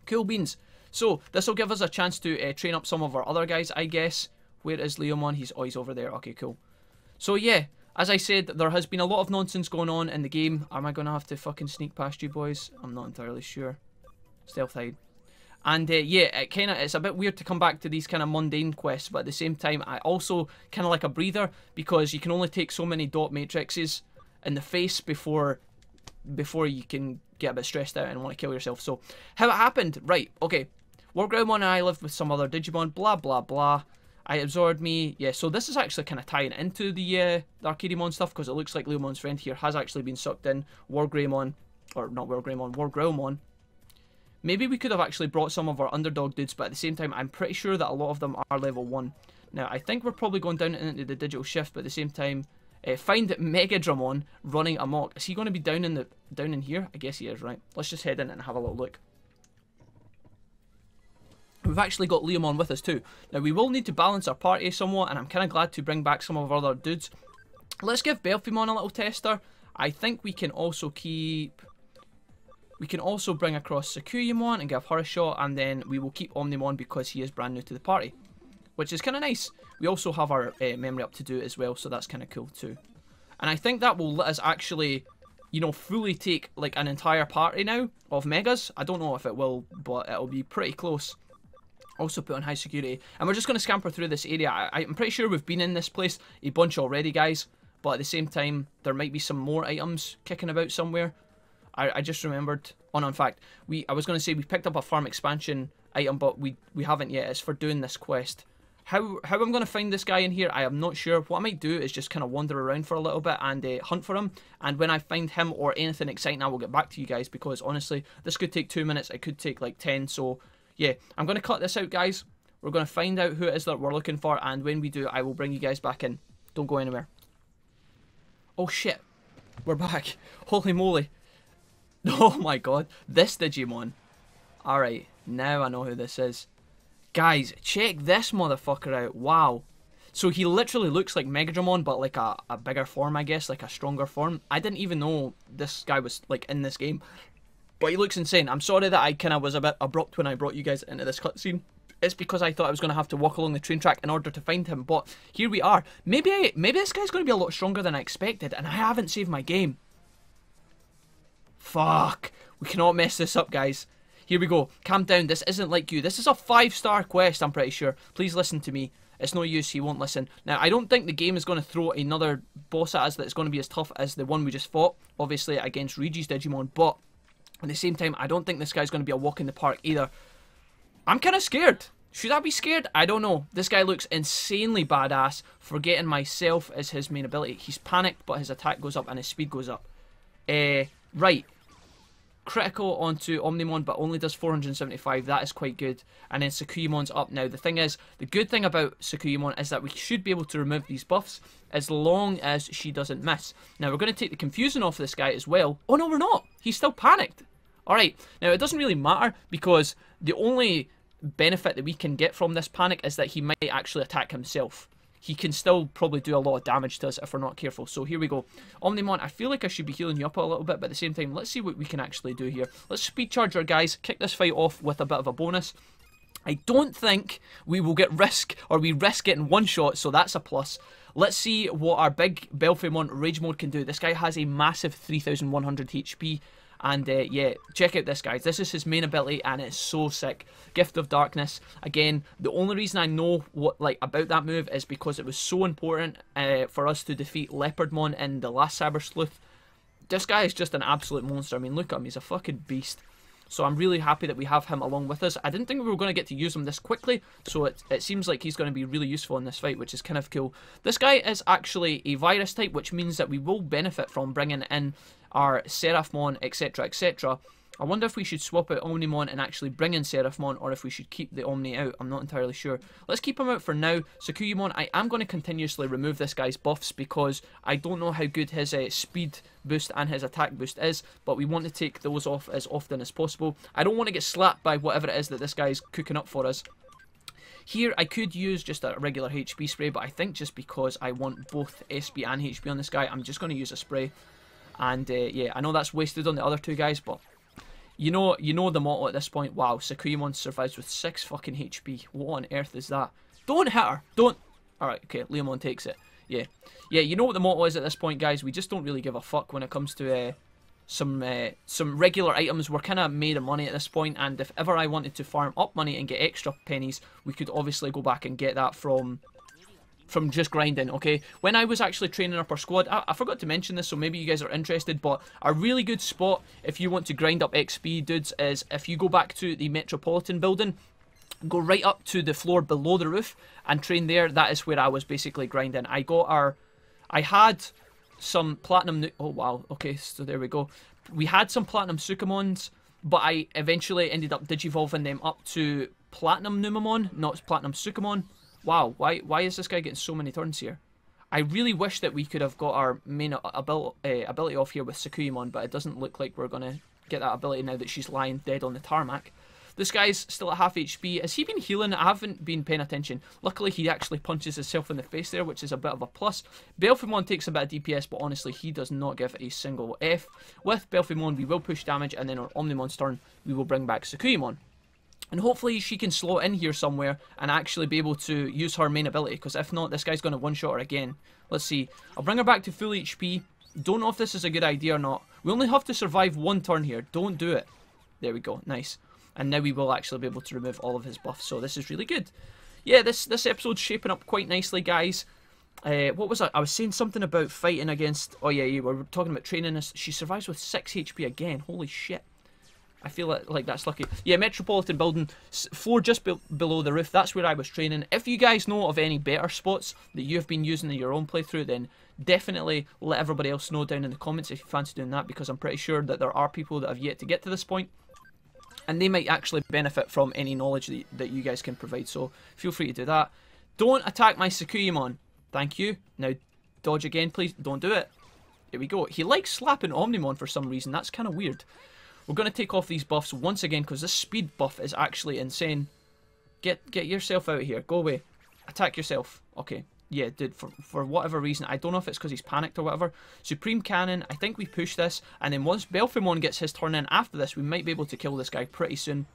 Speaker 1: Cool beans. So, this will give us a chance to train up some of our other guys, I guess. Where is Leomon? He's always over there. Okay, cool. So, yeah. As I said, there has been a lot of nonsense going on in the game. Am I going to have to fucking sneak past you boys? I'm not entirely sure. Stealth hide. And yeah, it's a bit weird to come back to these kind of mundane quests, but at the same time, I also kind of like a breather, because you can only take so many dot matrices in the face before you can get a bit stressed out and want to kill yourself. So, how it happened? Right, okay. Wargroundmon and I lived with some other Digimon, blah, blah, blah. I absorbed me. Yeah, so this is actually kind of tying into the Arcadiamon stuff, because it looks like Leomon's friend here has actually been sucked in. Wargreymon, or not Wargreymon, Wargroundmon. Maybe we could have actually brought some of our underdog dudes, but at the same time, I'm pretty sure that a lot of them are level 1. Now, I think we're probably going down into the digital shift, but at the same time, find Megadramon running amok. Is he going to be down in here? I guess he is, right? Let's just head in and have a little look. We've actually got Leomon with us too. Now, we will need to balance our party somewhat, and I'm kind of glad to bring back some of our other dudes. Let's give Belphimon a little tester. I think we can also keep... We can also bring across Sakuyamon and give her a shot, and then we will keep Omnimon because he is brand new to the party, which is kind of nice. We also have our memory up to do as well, so that's kind of cool too. And I think that will let us actually, you know, fully take like an entire party now of Megas. I don't know if it will, but it'll be pretty close. Also put on high security. And we're just going to scamper through this area. I'm pretty sure we've been in this place a bunch already, guys. But at the same time, there might be some more items kicking about somewhere. I just remembered. Oh no, in fact, I was going to say we picked up a farm expansion item, but we haven't yet. It's for doing this quest. How I'm going to find this guy in here, I am not sure. What I might do is just kind of wander around for a little bit and hunt for him. And when I find him or anything exciting, I will get back to you guys. Because honestly, this could take 2 minutes. It could take like 10. So yeah, I'm going to cut this out, guys. We're going to find out who it is that we're looking for. And when we do, I will bring you guys back in. Don't go anywhere. Oh shit. We're back. Holy moly. Oh my god. This Digimon. Alright. Now I know who this is. Guys, check this motherfucker out. Wow. So he literally looks like Megadramon, but like a bigger form, I guess. Like a stronger form. I didn't even know this guy was like in this game. But he looks insane. I'm sorry that I kind of was a bit abrupt when I brought you guys into this cutscene. It's because I thought I was going to have to walk along the train track in order to find him. But here we are. Maybe this guy's going to be a lot stronger than I expected. And I haven't saved my game. Fuck. We cannot mess this up, guys. Here we go. Calm down. This isn't like you. This is a 5-star quest, I'm pretty sure. Please listen to me. It's no use. He won't listen. Now, I don't think the game is going to throw another boss at us that's going to be as tough as the one we just fought. Obviously, against Ryuji's Digimon. But at the same time, I don't think this guy's going to be a walk in the park either. I'm kind of scared. Should I be scared? I don't know. This guy looks insanely badass. Forgetting myself is his main ability. He's panicked, but his attack goes up and his speed goes up. Right. Critical onto Omnimon, but only does 475. That is quite good. And then Sakuyamon's up now. The thing is, the good thing about Sakuyamon is that we should be able to remove these buffs as long as she doesn't miss. Now, we're going to take the confusion off this guy as well. Oh, no, we're not. He's still panicked. Alright, now it doesn't really matter because the only benefit that we can get from this panic is that he might actually attack himself. He can still probably do a lot of damage to us if we're not careful. So here we go. Omnimon, I feel like I should be healing you up a little bit, but at the same time, let's see what we can actually do here. Let's speed charge our guys, kick this fight off with a bit of a bonus. I don't think we will get we risk getting one shot, so that's a plus. Let's see what our big Belphimon Rage Mode can do. This guy has a massive 3100 HP. And yeah, check out this, guys. This is his main ability, and it's so sick. Gift of Darkness. Again, the only reason I know about that move is because it was so important for us to defeat Leopardmon in the last Cyber Sleuth. This guy is just an absolute monster. I mean, look at him. He's a fucking beast. So I'm really happy that we have him along with us. I didn't think we were going to get to use him this quickly, so it seems like he's going to be really useful in this fight, which is kind of cool. This guy is actually a virus type, which means that we will benefit from bringing in our Seraphmon, etc, etc. I wonder if we should swap out Omnimon and actually bring in Seraphimon, or if we should keep the Omni out. I'm not entirely sure. Let's keep him out for now. Sakuyamon, I am going to continuously remove this guy's buffs because I don't know how good his speed boost and his attack boost is, but we want to take those off as often as possible. I don't want to get slapped by whatever it is that this guy's cooking up for us. Here, I could use just a regular HP spray, but I think just because I want both SP and HP on this guy, I'm just going to use a spray. And yeah, I know that's wasted on the other two guys, but you know the motto at this point. Wow, Sakuyamon survives with 6 fucking HP. What on earth is that? Don't hit her! Don't! Alright, okay, Leomon takes it. Yeah. Yeah, you know what the motto is at this point, guys. We just don't really give a fuck when it comes to some regular items. We're kind of made of money at this point, and if ever I wanted to farm up money and get extra pennies, we could obviously go back and get that from just grinding, okay? When I was actually training up our squad, I forgot to mention this, so maybe you guys are interested, but a really good spot if you want to grind up XP, dudes, is if you go back to the Metropolitan building, go right up to the floor below the roof and train there. That is where I was basically grinding. I had some platinum, oh wow, okay, so there we go. We had some platinum Sukamons, but I eventually ended up digivolving them up to platinum Numamon, not platinum Sukamon. Wow, why is this guy getting so many turns here? I really wish that we could have got our main ability off here with Sakuyamon, but it doesn't look like we're going to get that ability now that she's lying dead on the tarmac. This guy's still at half HP. Has he been healing? I haven't been paying attention. Luckily, he actually punches himself in the face there, which is a bit of a plus. Belphimon takes a bit of DPS, but honestly, he does not give a single F. With Belphimon, we will push damage, and then on Omnimon's turn, we will bring back Sakuyamon. And hopefully she can slot in here somewhere and actually be able to use her main ability, because if not, this guy's going to one-shot her again. Let's see. I'll bring her back to full HP. Don't know if this is a good idea or not. We only have to survive 1 turn here. Don't do it. There we go. Nice. And now we will actually be able to remove all of his buffs, so this is really good. Yeah, this episode's shaping up quite nicely, guys. What was that? I was saying something about fighting against... Oh, yeah, we were talking about training this. She survives with 6 HP again. Holy shit. I feel like that's lucky. Yeah, Metropolitan building, floor just below the roof. That's where I was training. If you guys know of any better spots that you have been using in your own playthrough, then definitely let everybody else know down in the comments if you fancy doing that, because I'm pretty sure that there are people that have yet to get to this point, and they might actually benefit from any knowledge that you guys can provide. So feel free to do that. Don't attack my Sakuyamon. Thank you. Now dodge again, please. Don't do it. There we go. He likes slapping Omnimon for some reason. That's kind of weird. We're going to take off these buffs once again because this speed buff is actually insane. Get yourself out of here. Go away. Attack yourself. Okay. Yeah, dude, for whatever reason, I don't know if it's because he's panicked or whatever. Supreme Cannon, I think we push this, and then once Belphimon gets his turn in after this, we might be able to kill this guy pretty soon.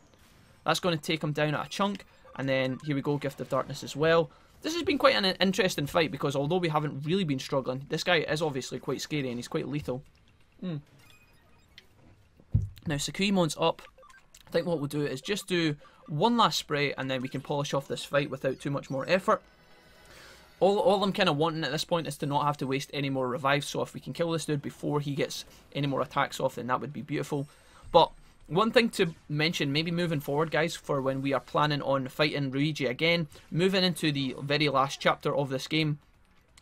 Speaker 1: That's going to take him down at a chunk, and then here we go, Gift of Darkness as well. This has been quite an interesting fight because although we haven't really been struggling, this guy is obviously quite scary and he's quite lethal. Now, Sakuyamon's up. I think what we'll do is just do one last spray and then we can polish off this fight without too much more effort. All I'm kind of wanting at this point is to not have to waste any more revives, so if we can kill this dude before he gets any more attacks off, then that would be beautiful. But one thing to mention, maybe moving forward, guys, for when we are planning on fighting Ryuji again, moving into the very last chapter of this game,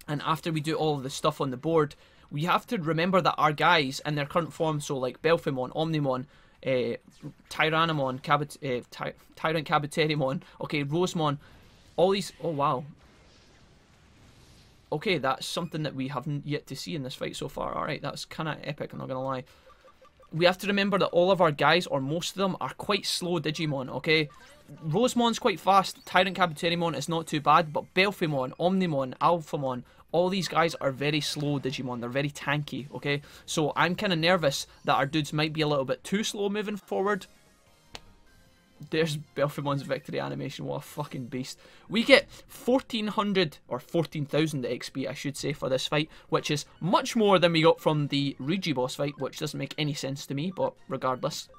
Speaker 1: and after we do all of the stuff on the board, we have to remember that our guys in their current form, so like Belphimon, Omnimon, Tyrannomon, Tyrant Kabuterimon, okay, Rosemon, all these... Oh, wow. Okay, that's something that we haven't yet to see in this fight so far. Alright, that's kind of epic, I'm not going to lie. We have to remember that all of our guys, or most of them, are quite slow Digimon, okay? Rosemon's quite fast, Tyrant Kabuterimon is not too bad, but Belphimon, Omnimon, Alphamon, all these guys are very slow Digimon. They're very tanky, okay? So I'm kind of nervous that our dudes might be a little bit too slow moving forward. There's Belphimon's victory animation. What a fucking beast. We get 1400 or 14,000 XP, I should say, for this fight, which is much more than we got from the Ryuji boss fight, which doesn't make any sense to me, but regardless,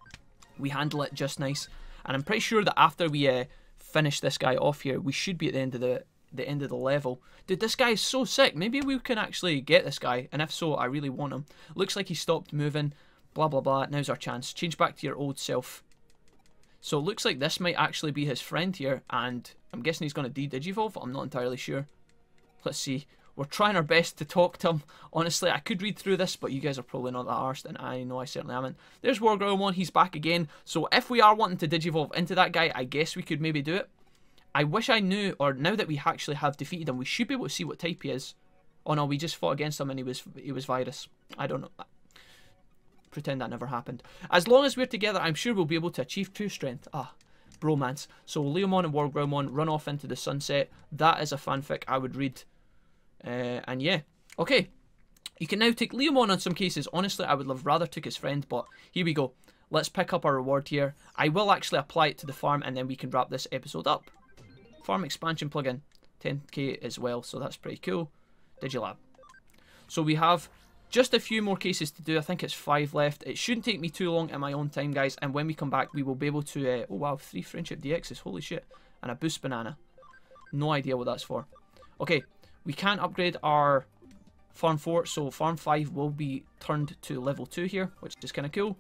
Speaker 1: we handle it just nice. And I'm pretty sure that after we finish this guy off here, we should be at the end of the level. Dude, this guy is so sick. Maybe we can actually get this guy, and if so, I really want him. Looks like he stopped moving, blah blah blah. Now's our chance. Change back to your old self. So it looks like this might actually be his friend here, and I'm guessing he's going to de-digivolve. I'm not entirely sure. Let's see. We're trying our best to talk to him. Honestly, I could read through this, but you guys are probably not that arsed, and I know I certainly haven't. There's Warground1, he's back again. So if we are wanting to digivolve into that guy, I guess we could maybe do it. I wish I knew, or now that we actually have defeated him, we should be able to see what type he is. Oh no, we just fought against him and he was virus. I don't know. Pretend that never happened. As long as we're together, I'm sure we'll be able to achieve true strength. Ah, bromance. So Leomon and Warground1 run off into the sunset. That is a fanfic I would read. And yeah. Okay. You can now take Leomon on some cases. Honestly, I would have rather took his friend, but here we go. Let's pick up our reward here. I will actually apply it to the farm and then we can wrap this episode up. Farm expansion plugin. 10k as well, so that's pretty cool. Digilab. So we have just a few more cases to do. I think it's 5 left. It shouldn't take me too long in my own time, guys. And when we come back, we will be able to... oh, wow. 3 friendship DXs. Holy shit. And a boost banana. No idea what that's for. Okay. We can't upgrade our Farm 4. So Farm 5 will be turned to level 2 here, which is kind of cool.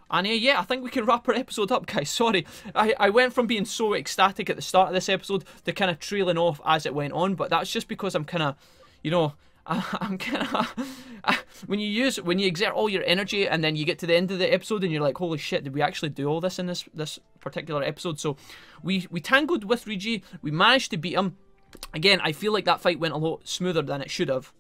Speaker 1: And yeah, I think we can wrap our episode up, guys. Sorry, I went from being so ecstatic at the start of this episode to kind of trailing off as it went on. But that's just because I'm kind of, you know, I'm kind of... when you exert all your energy and then you get to the end of the episode and you're like, holy shit, did we actually do all this in this particular episode? So we tangled with Ryuji. We managed to beat him. Again, I feel like that fight went a lot smoother than it should have.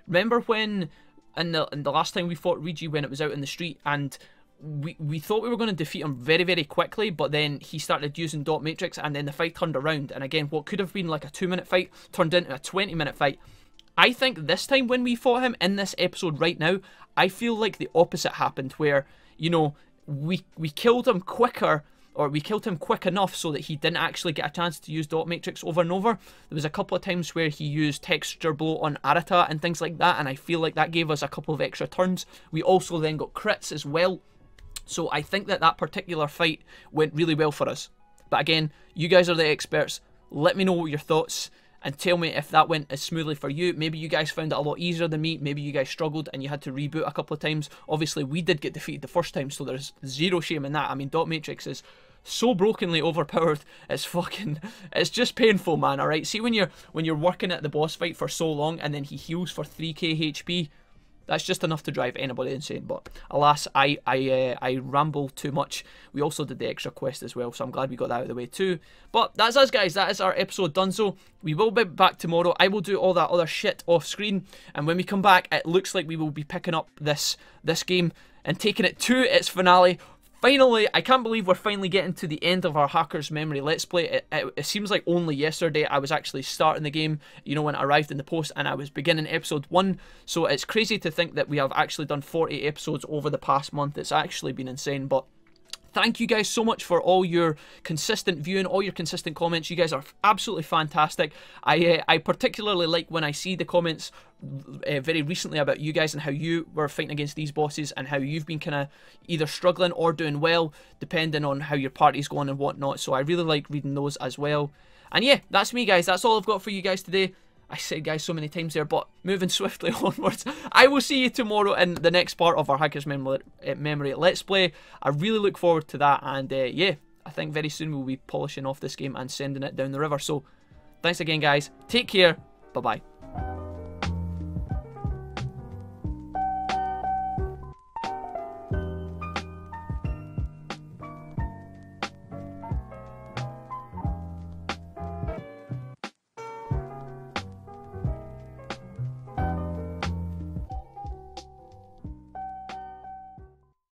Speaker 1: Remember when, in the last time we fought Ryuji when it was out in the street, and... We thought we were going to defeat him very, very quickly, but then he started using dot matrix and then the fight turned around. And again, what could have been like a 2-minute fight turned into a 20-minute fight. I think this time when we fought him in this episode right now, I feel like the opposite happened where, you know, we killed him quicker, or we killed him quick enough so that he didn't actually get a chance to use dot matrix over and over. There was a couple of times where he used texture blow on Arata and things like that, and I feel like that gave us a couple of extra turns. We also then got crits as well. So I think that that particular fight went really well for us. But again, you guys are the experts. Let me know what your thoughts and tell me if that went as smoothly for you. Maybe you guys found it a lot easier than me. Maybe you guys struggled and you had to reboot a couple of times. Obviously, we did get defeated the first time, so there's zero shame in that. I mean, dot matrix is so brokenly overpowered. It's fucking... it's just painful, man, alright? See, when you're working at the boss fight for so long and then he heals for 3k HP... that's just enough to drive anybody insane. But alas, I ramble too much. We also did the extra quest as well, so I'm glad we got that out of the way too. But that's us, guys. That is our episode done. So we will be back tomorrow. I will do all that other shit off screen, and when we come back, it looks like we will be picking up this game and taking it to its finale. Finally, I can't believe we're finally getting to the end of our Hacker's Memory Let's Play. It seems like only yesterday I was actually starting the game, you know, when it arrived in the post, and I was beginning episode 1. So it's crazy to think that we have actually done 40 episodes over the past month. It's actually been insane, but... thank you guys so much for all your consistent viewing, all your consistent comments. You guys are absolutely fantastic. I particularly like when I see the comments very recently about you guys and how you were fighting against these bosses and how you've been kind of either struggling or doing well, depending on how your party's going and whatnot. So I really like reading those as well. And yeah, that's me, guys. That's all I've got for you guys today. I said guys so many times there, but moving swiftly onwards. I will see you tomorrow in the next part of our Hacker's Memory Let's Play. I really look forward to that, and yeah, I think very soon we'll be polishing off this game and sending it down the river. So, thanks again, guys. Take care. Bye-bye.